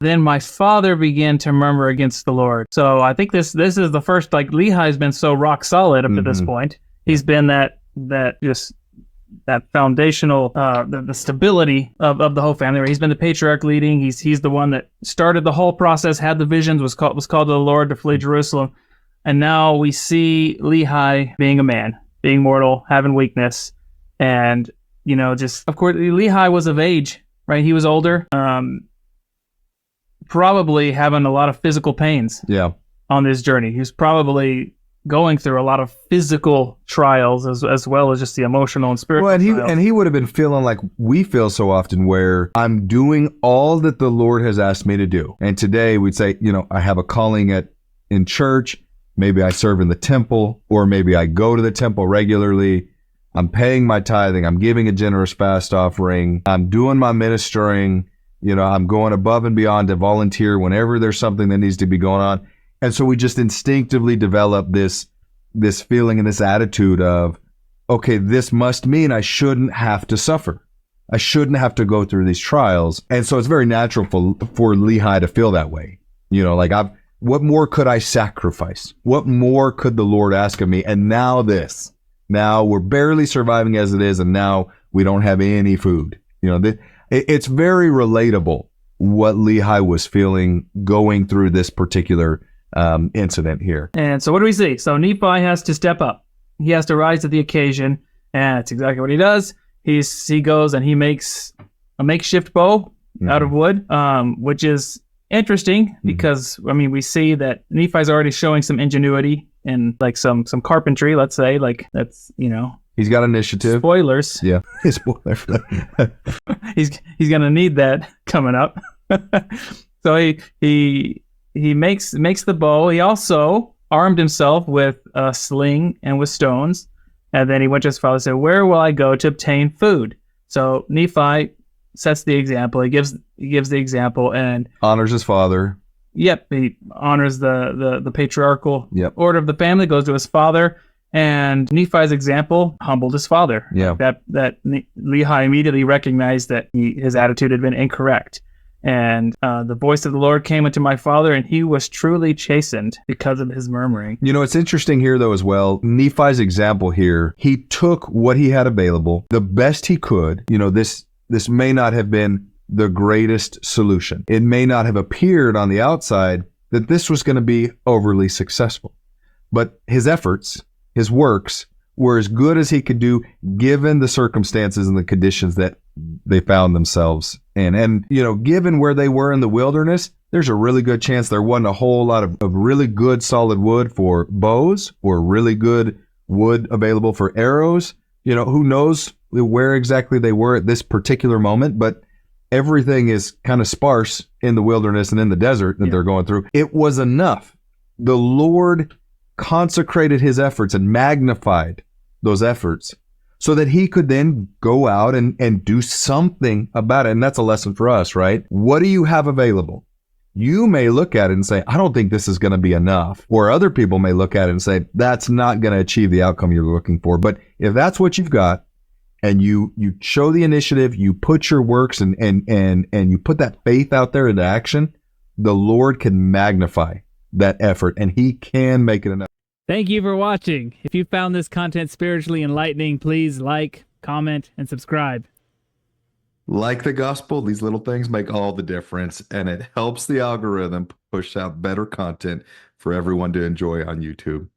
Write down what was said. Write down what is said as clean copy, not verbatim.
Then my father began to murmur against the Lord. So I think this is the first, like, Lehi's been so rock solid up to this point. He's been that foundational, the stability of the whole family. Right? He's been the patriarch leading. He's the one that started the whole process, had the visions, was called to the Lord to flee Jerusalem. And now we see Lehi being a man, being mortal, having weakness. And, just, of course, Lehi was of age, right? He was older, probably having a lot of physical pains on this journey. He was probably going through a lot of physical trials as well as just the emotional and spiritual trials. And he would have been feeling like we feel so often, where I'm doing all that the Lord has asked me to do. And today we'd say, I have a calling in church. Maybe I serve in the temple, or maybe I go to the temple regularly. I'm paying my tithing. I'm giving a generous fast offering. I'm doing my ministering. I'm going above and beyond to volunteer whenever there's something that needs to be going on. And so we just instinctively develop this feeling and this attitude of, okay, this must mean I shouldn't have to suffer. I shouldn't have to go through these trials. And so it's very natural for Lehi to feel that way. What more could I sacrifice? What more could the Lord ask of me? And now this. Now we're barely surviving as it is, and now we don't have any food. It's very relatable what Lehi was feeling going through this particular incident here. And so what do we see? So Nephi has to step up. He has to rise to the occasion, and that's exactly what he does. He goes and he makes a makeshift bow out of wood, which is interesting because, we see that Nephi's already showing some ingenuity and like some carpentry, let's say, like that's, He's got initiative. Spoilers. Yeah. He's going to need that coming up. So he makes the bow. He also armed himself with a sling and with stones. And then he went to his father and said, "Where will I go to obtain food?" So Nephi sets the example. He gives the example and honors his father. Yep. He honors the patriarchal order of the family, goes to his father. And Nephi's example humbled his father. Yeah. That Lehi immediately recognized that his attitude had been incorrect. And the voice of the Lord came unto my father, and he was truly chastened because of his murmuring. It's interesting here, though, as well. Nephi's example here, he took what he had available, the best he could. This may not have been the greatest solution. It may not have appeared on the outside that this was going to be overly successful. But his efforts, his works, were as good as he could do given the circumstances and the conditions that they found themselves in. And, given where they were in the wilderness, there's a really good chance there wasn't a whole lot of really good solid wood for bows or really good wood available for arrows. Who knows where exactly they were at this particular moment, but everything is kind of sparse in the wilderness and in the desert that they're going through. It was enough. The Lord consecrated his efforts and magnified those efforts so that he could then go out and do something about it. And that's a lesson for us, right? What do you have available? You may look at it and say, I don't think this is going to be enough. Or other people may look at it and say, that's not going to achieve the outcome you're looking for. But if that's what you've got, and you show the initiative, you put your works and you put that faith out there into action, the Lord can magnify that effort, and he can make it enough. Thank you for watching. If you found this content spiritually enlightening, please like, comment, and subscribe. Like the gospel, these little things make all the difference, and it helps the algorithm push out better content for everyone to enjoy on YouTube.